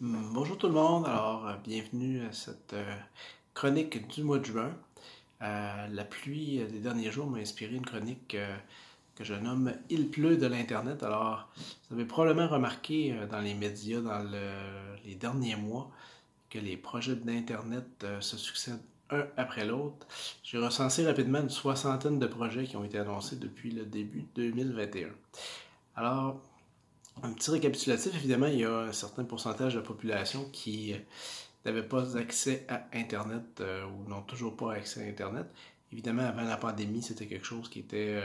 Bonjour tout le monde, alors bienvenue à cette chronique du mois de juin. La pluie des derniers jours m'a inspiré une chronique que je nomme Il pleut de l'Internet. Alors, vous avez probablement remarqué dans les médias les derniers mois que les projets d'Internet se succèdent un après l'autre. J'ai recensé rapidement une soixantaine de projets qui ont été annoncés depuis le début 2021. Alors, un petit récapitulatif, évidemment, il y a un certain pourcentage de la population qui n'avait pas accès à Internet ou n'ont toujours pas accès à Internet. Évidemment, avant la pandémie, c'était quelque chose qui était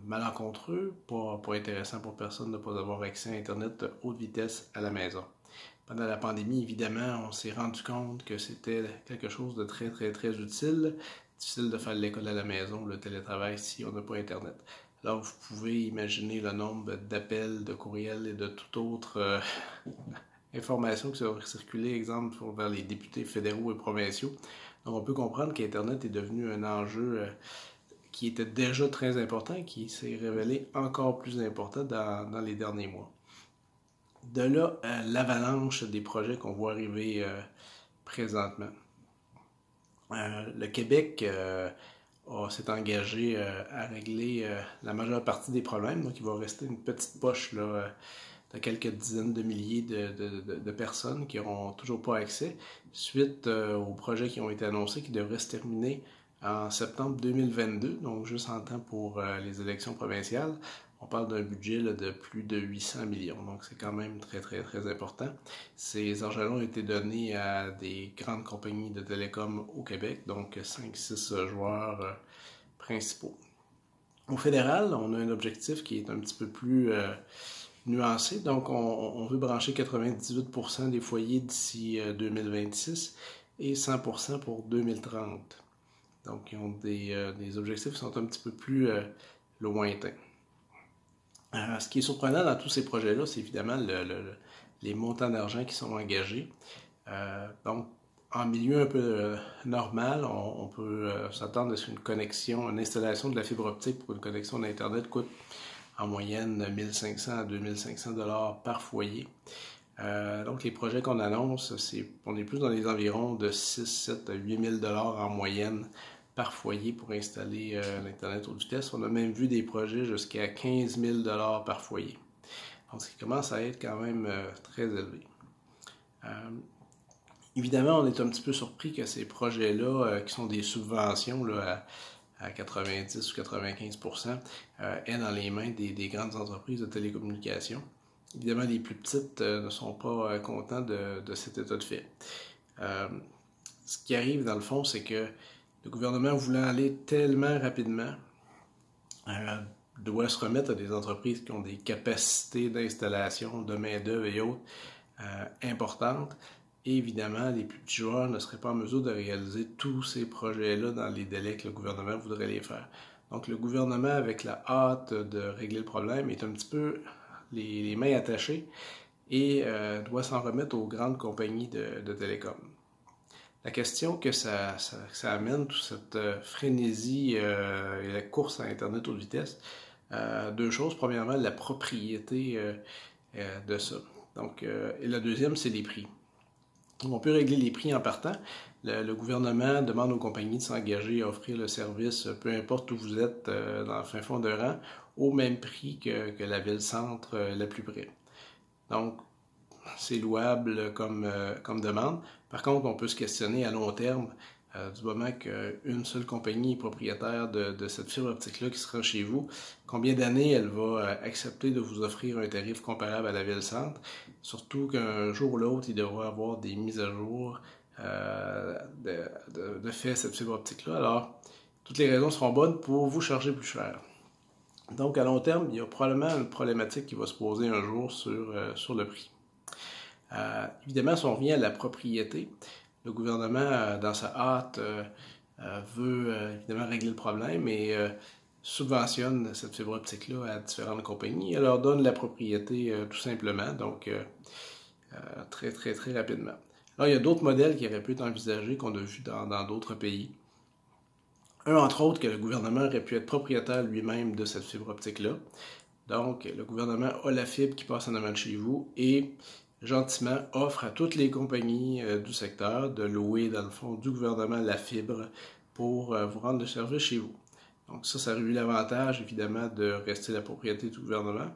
malencontreux, pas intéressant pour personne de ne pas avoir accès à Internet haute vitesse à la maison. Pendant la pandémie, évidemment, on s'est rendu compte que c'était quelque chose de très, très, très utile. Difficile de faire l'école à la maison, le télétravail si on n'a pas Internet. Alors, vous pouvez imaginer le nombre d'appels, de courriels et de toute autre information qui va circuler, exemple, vers les députés fédéraux et provinciaux. Donc, on peut comprendre qu'Internet est devenu un enjeu qui était déjà très important et qui s'est révélé encore plus important dans les derniers mois. De là, l'avalanche des projets qu'on voit arriver présentement. Le Québec s'est engagé à régler la majeure partie des problèmes, donc il va rester une petite poche là, de quelques dizaines de milliers de personnes qui n'auront toujours pas accès, suite aux projets qui ont été annoncés qui devraient se terminer en septembre 2022, donc juste en temps pour les élections provinciales. On parle d'un budget là, de plus de 800 millions, donc c'est quand même très, très, très important. Ces argents-là ont été donnés à des grandes compagnies de télécom au Québec, donc 5-6 joueurs principaux. Au fédéral, on a un objectif qui est un petit peu plus nuancé, donc on veut brancher 98% des foyers d'ici 2026 et 100% pour 2030. Donc, ils ont des objectifs qui sont un petit peu plus lointains. Ce qui est surprenant dans tous ces projets-là, c'est évidemment les montants d'argent qui sont engagés. Donc, en milieu un peu normal, on peut s'attendre à ce qu'une connexion, une installation de la fibre optique pour une connexion d'Internet coûte en moyenne 1500 à 2500 dollars par foyer. Donc, les projets qu'on annonce, on est plus dans les environs de 6, 7 à 8 000 dollars en moyenne par foyer pour installer l'Internet haute vitesse. On a même vu des projets jusqu'à 15 000 dollars par foyer. Donc, ça commence à être quand même très élevé. Évidemment, on est un petit peu surpris que ces projets-là, qui sont des subventions là, à 90 ou 95%, aient dans les mains des grandes entreprises de télécommunications. Évidemment, les plus petites ne sont pas contents de cet état de fait. Ce qui arrive, dans le fond, c'est que le gouvernement, voulant aller tellement rapidement, doit se remettre à des entreprises qui ont des capacités d'installation, de main-d'œuvre et autres importantes. Et évidemment, les plus petits joueurs ne seraient pas en mesure de réaliser tous ces projets-là dans les délais que le gouvernement voudrait les faire. Donc, le gouvernement, avec la hâte de régler le problème, est un petit peu les mains attachées et doit s'en remettre aux grandes compagnies de télécom. La question que ça amène, toute cette frénésie et la course à Internet haute vitesse, deux choses. Premièrement, la propriété de ça. Donc, et la deuxième, c'est les prix. Donc, on peut régler les prix en partant. Le gouvernement demande aux compagnies de s'engager à offrir le service, peu importe où vous êtes dans le fin fond de rang, au même prix que la ville-centre la plus près. Donc, c'est louable comme demande. Par contre, on peut se questionner à long terme, du moment qu'une seule compagnie est propriétaire de cette fibre optique-là qui sera chez vous, combien d'années elle va accepter de vous offrir un tarif comparable à la ville-centre, surtout qu'un jour ou l'autre, il devra avoir des mises à jour de fait cette fibre optique-là. Alors, toutes les raisons seront bonnes pour vous charger plus cher. Donc, à long terme, il y a probablement une problématique qui va se poser un jour sur le prix. Évidemment, si on revient à la propriété, le gouvernement, dans sa hâte, veut évidemment régler le problème et subventionne cette fibre optique-là à différentes compagnies. Elle leur donne la propriété tout simplement, donc très, très, très rapidement. Alors, il y a d'autres modèles qui auraient pu être envisagés, qu'on a vus dans d'autres pays. Un, entre autres, que le gouvernement aurait pu être propriétaire lui-même de cette fibre optique-là. Donc, le gouvernement a la fibre qui passe en avant de chez vous et gentiment offre à toutes les compagnies du secteur de louer, dans le fond, du gouvernement la fibre pour vous rendre le service chez vous. Donc ça a eu l'avantage, évidemment, de rester la propriété du gouvernement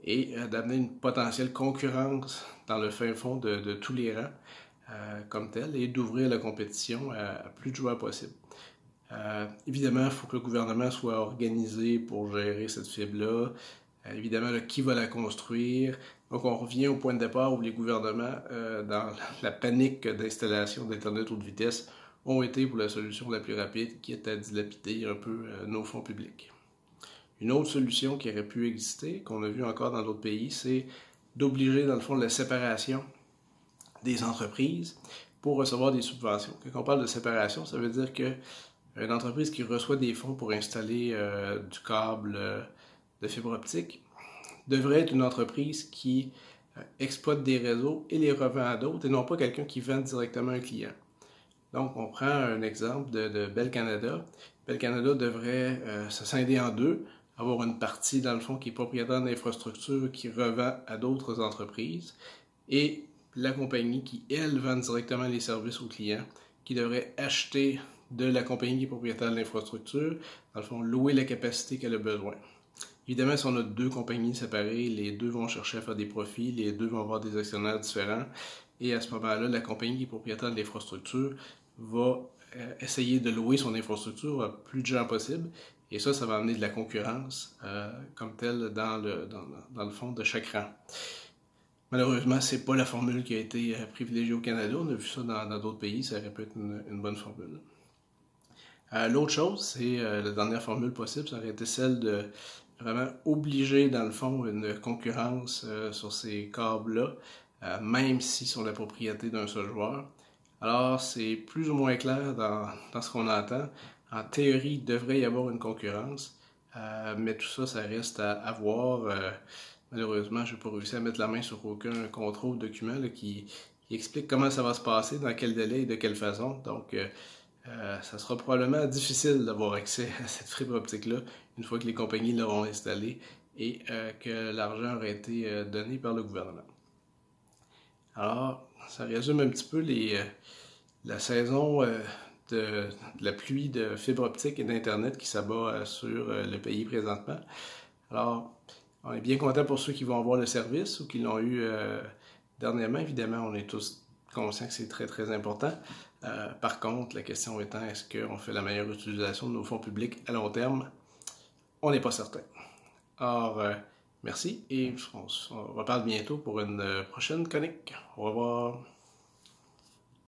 et d'amener une potentielle concurrence dans le fin fond de tous les rangs comme tel et d'ouvrir la compétition à plus de joueurs possible. Évidemment, il faut que le gouvernement soit organisé pour gérer cette fibre-là. Évidemment, qui va la construire? Donc, on revient au point de départ où les gouvernements, dans la panique d'installation d'Internet haute vitesse, ont été pour la solution la plus rapide, qui est à dilapider un peu nos fonds publics. Une autre solution qui aurait pu exister, qu'on a vu encore dans d'autres pays, c'est d'obliger, dans le fond, la séparation des entreprises pour recevoir des subventions. Quand on parle de séparation, ça veut dire que une entreprise qui reçoit des fonds pour installer du câble de fibre optique devrait être une entreprise qui exploite des réseaux et les revend à d'autres et non pas quelqu'un qui vend directement à un client. Donc, on prend un exemple de Bell Canada. Bell Canada devrait se scinder en deux, avoir une partie, dans le fond, qui est propriétaire d'infrastructures qui revend à d'autres entreprises et la compagnie qui, elle, vend directement les services aux clients, qui devrait acheter de la compagnie qui est propriétaire de l'infrastructure, dans le fond, louer la capacité qu'elle a besoin. Évidemment, si on a deux compagnies séparées, les deux vont chercher à faire des profits, les deux vont avoir des actionnaires différents, et à ce moment-là, la compagnie qui est propriétaire de l'infrastructure va essayer de louer son infrastructure à plus de gens possible, et ça va amener de la concurrence comme telle dans le fond de chaque rang. Malheureusement, ce n'est pas la formule qui a été privilégiée au Canada. On a vu ça dans d'autres pays, ça aurait pu être une bonne formule. L'autre chose, c'est la dernière formule possible, ça aurait été celle de vraiment obliger, dans le fond, une concurrence sur ces câbles-là, même s'ils sont la propriété d'un seul joueur. Alors, c'est plus ou moins clair dans ce qu'on entend. En théorie, il devrait y avoir une concurrence, mais tout ça, ça reste à voir. Malheureusement, je n'ai pas réussi à mettre la main sur aucun contrôle document là, qui explique comment ça va se passer, dans quel délai et de quelle façon. Donc, ça sera probablement difficile d'avoir accès à cette fibre optique-là une fois que les compagnies l'auront installée et que l'argent aura été donné par le gouvernement. Alors, ça résume un petit peu la saison de la pluie de fibre optique et d'Internet qui s'abat sur le pays présentement. Alors, on est bien content pour ceux qui vont avoir le service ou qui l'ont eu dernièrement. Évidemment, on est tous conscients que c'est très, très important. Par contre, la question étant, est-ce qu'on fait la meilleure utilisation de nos fonds publics à long terme? On n'est pas certain. Alors, merci et on se reparle bientôt pour une prochaine chronique. Au revoir.